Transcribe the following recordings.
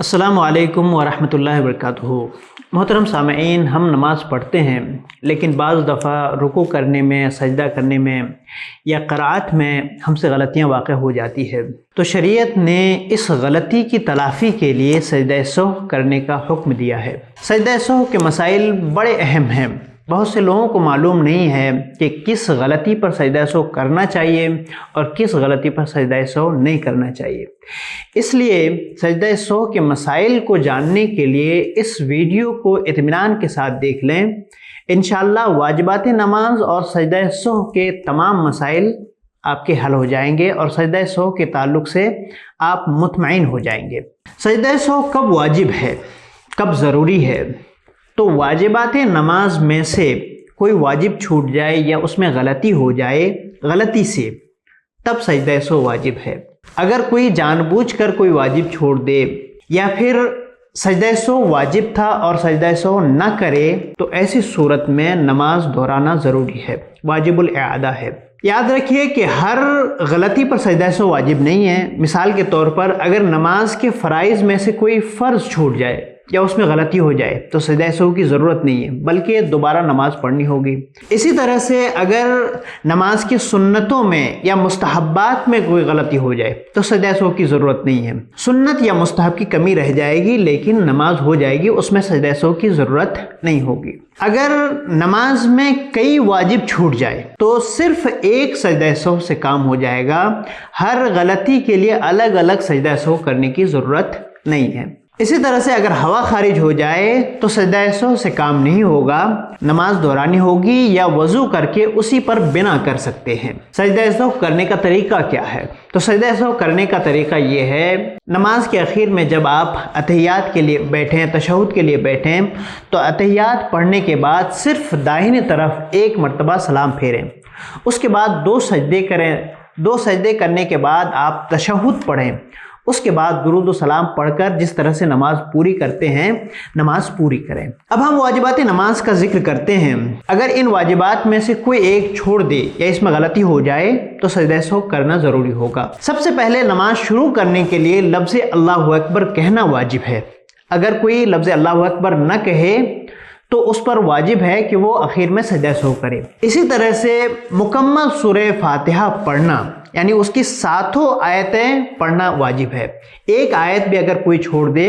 السلام علیکم ورحمۃ اللہ وبرکاتہ۔ محترم سامعین، ہم نماز پڑھتے ہیں لیکن بعض دفعہ رکوع کرنے میں، سجدہ کرنے میں یا قرأت میں ہم سے غلطیاں واقع ہو جاتی ہے، تو شریعت نے اس غلطی کی تلافی کے لیے سجدہ سہو کرنے کا حکم دیا ہے۔ سجدہ سہو کے مسائل بڑے اہم ہیں۔ بہت سے لوگوں کو معلوم نہیں ہے کہ کس غلطی پر سجدہ سہو کرنا چاہیے اور کس غلطی پر سجدہ سہو نہیں کرنا چاہیے۔ اس لیے سجدہ سہو کے مسائل کو جاننے کے لیے اس ویڈیو کو اطمینان کے ساتھ دیکھ لیں۔ انشاءاللہ واجبات نماز اور سجدہ سہو کے تمام مسائل آپ کے حل ہو جائیں گے اور سجدہ سہو کے تعلق سے آپ مطمئن ہو جائیں گے۔ سجدہ سہو کب واجب ہے، کب ضروری ہے؟ تو واجبات نماز میں سے کوئی واجب چھوٹ جائے یا اس میں غلطی ہو جائے غلطی سے، تب سجدہ سہو واجب ہے۔ اگر کوئی جان بوجھ کر کوئی واجب چھوڑ دے یا پھر سجدہ سہو واجب تھا اور سجدہ سہو نہ کرے تو ایسی صورت میں نماز دہرانا ضروری ہے، واجب الاعادہ ہے۔ یاد رکھیے کہ ہر غلطی پر سجدہ سہو واجب نہیں ہے۔ مثال کے طور پر اگر نماز کے فرائض میں سے کوئی فرض چھوٹ جائے یا اس میں غلطی ہو جائے تو سجدہ سہو کی ضرورت نہیں ہے، بلکہ دوبارہ نماز پڑھنی ہوگی۔ اسی طرح سے اگر نماز کی سنتوں میں یا مستحبات میں کوئی غلطی ہو جائے تو سجدہ سہو کی ضرورت نہیں ہے۔ سنت یا مستحب کی کمی رہ جائے گی لیکن نماز ہو جائے گی، اس میں سجدہ سہو کی ضرورت نہیں ہوگی۔ اگر نماز میں کئی واجب چھوٹ جائے تو صرف ایک سجدہ سہو سے کام ہو جائے گا، ہر غلطی کے لیے الگ الگ سجدہ سہو کرنے کی ضرورت نہیں ہے۔ اسی طرح سے اگر ہوا خارج ہو جائے تو سجدہ سہو سے کام نہیں ہوگا، نماز دہرانی ہوگی یا وضو کر کے اسی پر بنا کر سکتے ہیں۔ سجدہ سہو کرنے کا طریقہ کیا ہے؟ تو سجدہ سہو کرنے کا طریقہ یہ ہے، نماز کے اخیر میں جب آپ اتحیات کے لیے بیٹھیں، تشہد کے لیے بیٹھیں، تو اتحیات پڑھنے کے بعد صرف داہنی طرف ایک مرتبہ سلام پھیریں، اس کے بعد 2 سجدے کریں۔ 2 سجدے کرنے کے بعد آپ تشہد پڑھیں، اس کے بعد درود و سلام پڑھ کر جس طرح سے نماز پوری کرتے ہیں نماز پوری کریں۔ اب ہم واجبات نماز کا ذکر کرتے ہیں۔ اگر ان واجبات میں سے کوئی ایک چھوڑ دے یا اس میں غلطی ہو جائے تو سجدہ سہو کرنا ضروری ہوگا۔ سب سے پہلے نماز شروع کرنے کے لیے لفظ اللہ اکبر کہنا واجب ہے۔ اگر کوئی لفظ اللہ اکبر نہ کہے تو اس پر واجب ہے کہ وہ اخیر میں سجدہ سہو کرے۔ اسی طرح سے مکمل سورہ فاتحہ پڑھنا، یعنی اس کی 7 آیتیں پڑھنا واجب ہے۔ ایک آیت بھی اگر کوئی چھوڑ دے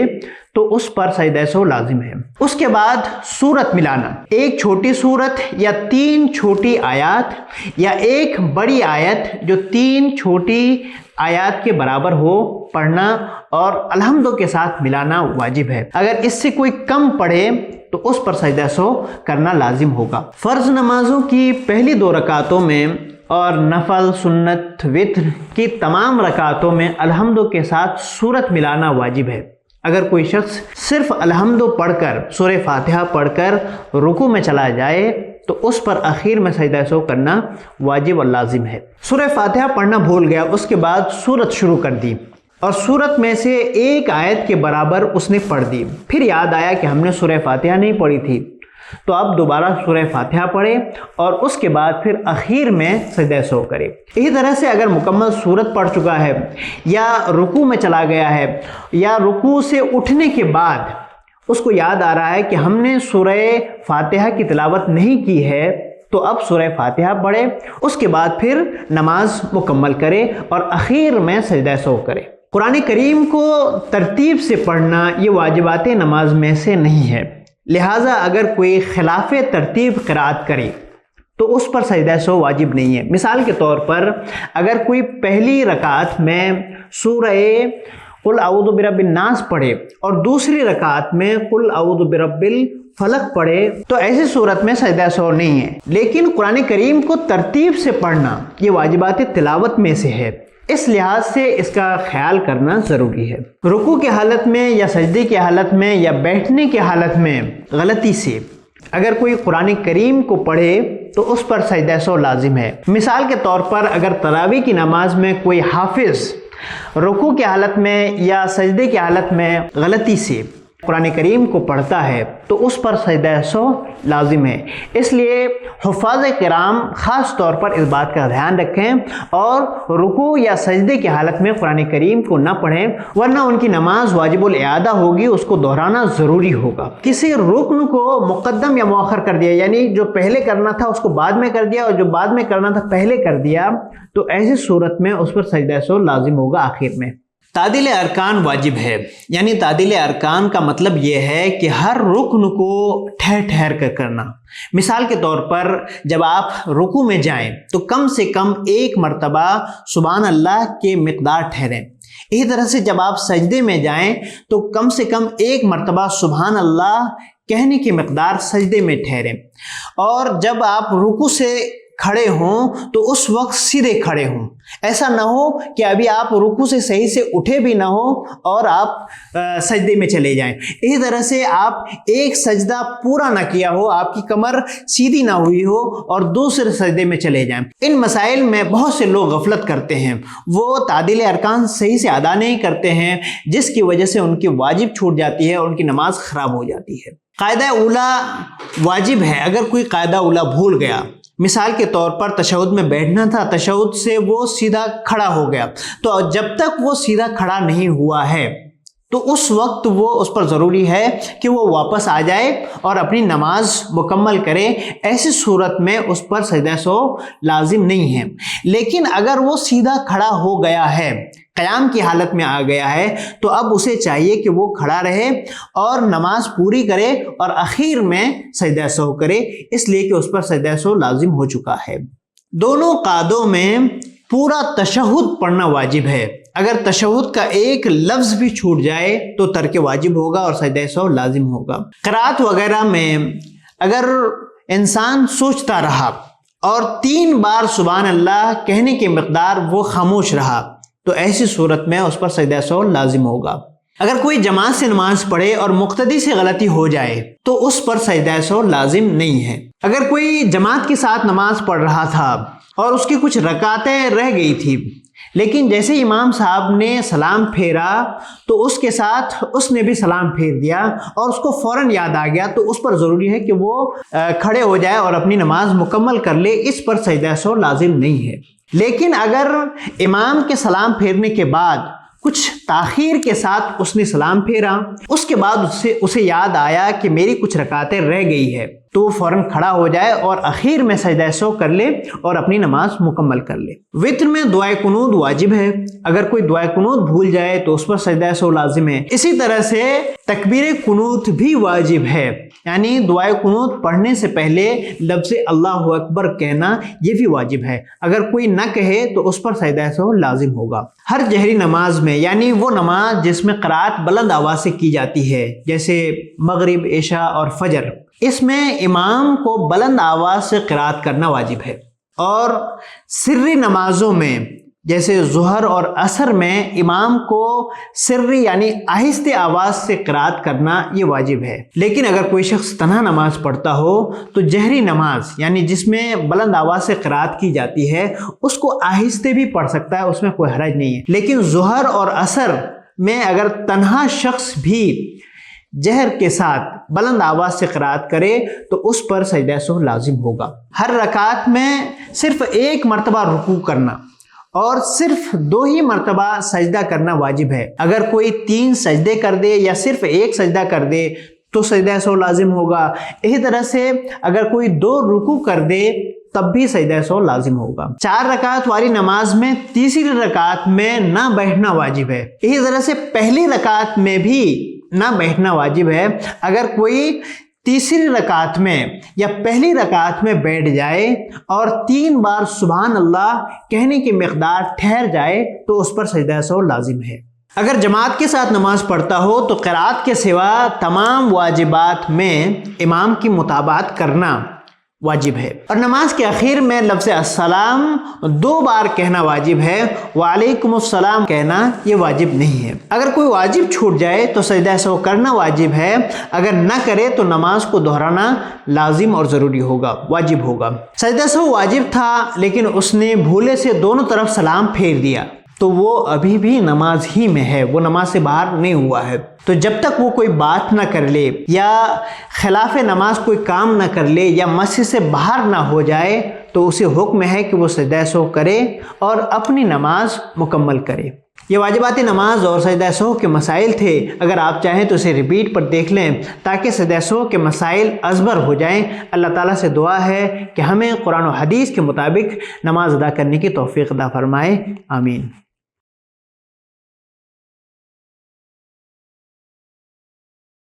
تو اس پر سجدہ سہو لازم ہے۔ اس کے بعد سورت ملانا، ایک چھوٹی سورت یا 3 چھوٹی آیات یا ایک بڑی آیت جو 3 چھوٹی آیات کے برابر ہو پڑھنا اور الحمد کے ساتھ ملانا واجب ہے۔ اگر اس سے کوئی کم پڑھے تو اس پر سجدہ سہو کرنا لازم ہوگا۔ فرض نمازوں کی پہلی 2 رکعتوں میں اور نفل، سنت، وتر کی تمام رکعتوں میں الحمد کے ساتھ سورت ملانا واجب ہے۔ اگر کوئی شخص صرف الحمد پڑھ کر، سورہ فاتحہ پڑھ کر رکوع میں چلا جائے تو اس پر اخیر میں سجدہ سہو کرنا واجب اور لازم ہے۔ سورہ فاتحہ پڑھنا بھول گیا، اس کے بعد سورت شروع کر دی اور سورت میں سے ایک آیت کے برابر اس نے پڑھ دی، پھر یاد آیا کہ ہم نے سورہ فاتحہ نہیں پڑھی تھی، تو اب دوبارہ سورہ فاتحہ پڑھے اور اس کے بعد پھر اخیر میں سجدہ سہو کرے۔ اسی طرح سے اگر مکمل سورت پڑھ چکا ہے یا رکوع میں چلا گیا ہے یا رکوع سے اٹھنے کے بعد اس کو یاد آ رہا ہے کہ ہم نے سورہ فاتحہ کی تلاوت نہیں کی ہے، تو اب سورہ فاتحہ پڑھے، اس کے بعد پھر نماز مکمل کرے اور اخیر میں سجدہ سہو کرے۔ قرآن کریم کو ترتیب سے پڑھنا یہ واجبات نماز میں سے نہیں ہے، لہٰذا اگر کوئی خلاف ترتیب قرأت کرے تو اس پر سجدہ سہو واجب نہیں ہے۔ مثال کے طور پر اگر کوئی پہلی رکعت میں سورہ قل اعوذ برب الناس پڑھے اور دوسری رکعت میں قل اعوذ برب الفلق پڑھے تو ایسی صورت میں سجدہ سہو نہیں ہے، لیکن قرآن کریم کو ترتیب سے پڑھنا یہ واجبات تلاوت میں سے ہے، اس لحاظ سے اس کا خیال کرنا ضروری ہے۔ رکوع کی حالت میں یا سجدے کی حالت میں یا بیٹھنے کی حالت میں غلطی سے اگر کوئی قرآن کریم کو پڑھے تو اس پر سجدہ سہو لازم ہے۔ مثال کے طور پر اگر تراویح کی نماز میں کوئی حافظ رکوع کی حالت میں یا سجدے کی حالت میں غلطی سے قرآن کریم کو پڑھتا ہے تو اس پر سجدہ سو لازم ہے۔ اس لیے حفاظ کرام خاص طور پر اس بات کا دھیان رکھیں اور رکوع یا سجدے کی حالت میں قرآن کریم کو نہ پڑھیں، ورنہ ان کی نماز واجب الاعادہ ہوگی، اس کو دہرانا ضروری ہوگا۔ کسی رکن کو مقدم یا مؤخر کر دیا، یعنی جو پہلے کرنا تھا اس کو بعد میں کر دیا اور جو بعد میں کرنا تھا پہلے کر دیا، تو ایسی صورت میں اس پر سجدہ سو لازم ہوگا آخر میں۔ تعدیل ارکان واجب ہے، یعنی تعدیل ارکان کا مطلب یہ ہے کہ ہر رکن کو ٹھہر ٹھہر کر کرنا۔ مثال کے طور پر جب آپ رکوع میں جائیں تو کم سے کم ایک مرتبہ سبحان اللہ کے مقدار ٹھہریں۔ اسی طرح سے جب آپ سجدے میں جائیں تو کم سے کم ایک مرتبہ سبحان اللہ کہنے کی مقدار سجدے میں ٹھہریں، اور جب آپ رکوع سے کھڑے ہوں تو اس وقت سیدھے کھڑے ہوں۔ ایسا نہ ہو کہ ابھی آپ رکوع سے صحیح سے اٹھے بھی نہ ہو اور آپ سجدے میں چلے جائیں۔ اسی طرح سے آپ ایک سجدہ پورا نہ کیا ہو، آپ کی کمر سیدھی نہ ہوئی ہو اور دوسرے سجدے میں چلے جائیں۔ ان مسائل میں بہت سے لوگ غفلت کرتے ہیں، وہ تعدیل ارکان صحیح سے ادا نہیں کرتے ہیں، جس کی وجہ سے ان کی واجب چھوٹ جاتی ہے اور ان کی نماز خراب ہو جاتی ہے۔ قاعدہ اولیٰ واجب ہے۔ اگر کوئی قاعدہ اولیٰ بھول گیا، مثال کے طور پر تشہد میں بیٹھنا تھا، تشہد سے وہ سیدھا کھڑا ہو گیا، تو جب تک وہ سیدھا کھڑا نہیں ہوا ہے تو اس وقت وہ اس پر ضروری ہے کہ وہ واپس آ جائے اور اپنی نماز مکمل کرے۔ ایسی صورت میں اس پر سجدہ سو لازم نہیں ہے۔ لیکن اگر وہ سیدھا کھڑا ہو گیا ہے، قیام کی حالت میں آ گیا ہے، تو اب اسے چاہیے کہ وہ کھڑا رہے اور نماز پوری کرے اور اخیر میں سجدہ سہو کرے، اس لیے کہ اس پر سجدہ سہو لازم ہو چکا ہے۔ دونوں قعدوں میں پورا تشہد پڑھنا واجب ہے۔ اگر تشہد کا ایک لفظ بھی چھوٹ جائے تو ترک واجب ہوگا اور سجدہ سہو لازم ہوگا۔ قرات وغیرہ میں اگر انسان سوچتا رہا اور 3 بار سبحان اللہ کہنے کی مقدار وہ خاموش رہا تو ایسی صورت میں اس پر سجدہ سہو لازم ہوگا۔ اگر کوئی جماعت سے نماز پڑھے اور مقتدی سے غلطی ہو جائے تو اس پر سجدہ سہو لازم نہیں ہے۔ اگر کوئی جماعت کے ساتھ نماز پڑھ رہا تھا اور اس کی کچھ رکعتیں رہ گئی تھی، لیکن جیسے امام صاحب نے سلام پھیرا تو اس کے ساتھ اس نے بھی سلام پھیر دیا اور اس کو فوراً یاد آ گیا، تو اس پر ضروری ہے کہ وہ کھڑے ہو جائے اور اپنی نماز مکمل کر لے، اس پر سجدہ سہو لازم نہیں ہے۔ لیکن اگر امام کے سلام پھیرنے کے بعد کچھ تاخیر کے ساتھ اس نے سلام پھیرا، اس کے بعد اسے یاد آیا کہ میری کچھ رکعتیں رہ گئی ہے، تو وہ فوراً کھڑا ہو جائے اور اخیر میں سجدہ سہو کر لے اور اپنی نماز مکمل کر لے۔ وتر میں دعائے قنوت واجب ہے۔ اگر کوئی دعائے قنوت بھول جائے تو اس پر سجدہ سہو لازم ہے۔ اسی طرح سے تکبیر قنوت بھی واجب ہے، یعنی دعائے قنوت پڑھنے سے پہلے لفظ اللہ اکبر کہنا یہ بھی واجب ہے۔ اگر کوئی نہ کہے تو اس پر سجدہ سہو لازم ہوگا۔ ہر جہری نماز میں، یعنی وہ نماز جس میں قرات بلند آواز سے کی جاتی ہے، جیسے مغرب، عشاء اور فجر، اس میں امام کو بلند آواز سے قرات کرنا واجب ہے۔ اور سری نمازوں میں جیسے ظہر اور عصر میں امام کو سری یعنی آہستہ آواز سے قرات کرنا یہ واجب ہے۔ لیکن اگر کوئی شخص تنہا نماز پڑھتا ہو تو جہری نماز یعنی جس میں بلند آواز سے قرات کی جاتی ہے اس کو آہستہ بھی پڑھ سکتا ہے، اس میں کوئی حرج نہیں ہے۔ لیکن ظہر اور عصر میں اگر تنہا شخص بھی جہر کے ساتھ بلند آواز سے قرات کرے تو اس پر سجدہ سہو لازم ہوگا۔ ہر رکعت میں صرف ایک مرتبہ رکوع کرنا اور صرف 2 ہی مرتبہ سجدہ کرنا واجب ہے۔ اگر کوئی 3 سجدے کر دے یا صرف ایک سجدہ کر دے تو سجدہ سہو لازم ہوگا۔ اسی طرح سے اگر کوئی 2 رکوع کر دے تب بھی سجدہ سہو لازم ہوگا۔ 4 رکعت والی نماز میں تیسری رکعت میں نہ بیٹھنا واجب ہے۔ اسی طرح سے پہلی رکعت میں بھی نہ بیٹھنا واجب ہے۔ اگر کوئی تیسری رکعت میں یا پہلی رکعت میں بیٹھ جائے اور 3 بار سبحان اللہ کہنے کی مقدار ٹھہر جائے تو اس پر سجدہ سہو لازم ہے۔ اگر جماعت کے ساتھ نماز پڑھتا ہو تو قرات کے سوا تمام واجبات میں امام کی متابعت کرنا واجب ہے۔ اور نماز کے اخیر میں لفظ السلام 2 بار کہنا واجب ہے، وعلیکم السلام کہنا یہ واجب نہیں ہے۔ اگر کوئی واجب چھوٹ جائے تو سجدہ سہو کرنا واجب ہے، اگر نہ کرے تو نماز کو دہرانا لازم اور ضروری ہوگا، واجب ہوگا۔ سجدہ سہو واجب تھا لیکن اس نے بھولے سے دونوں طرف سلام پھیر دیا تو وہ ابھی بھی نماز ہی میں ہے، وہ نماز سے باہر نہیں ہوا ہے۔ تو جب تک وہ کوئی بات نہ کر لے یا خلاف نماز کوئی کام نہ کر لے یا مسجد سے باہر نہ ہو جائے تو اسے حکم ہے کہ وہ سجدہ سہو کرے اور اپنی نماز مکمل کرے۔ یہ واجبات نماز اور سجدہ سہو کے مسائل تھے، اگر آپ چاہیں تو اسے ریپیٹ پر دیکھ لیں تاکہ سجدہ سہو کے مسائل ازبر ہو جائیں۔ اللہ تعالیٰ سے دعا ہے کہ ہمیں قرآن و حدیث کے مطابق نماز ادا کرنے کی توفیق عطا فرمائے، آمین۔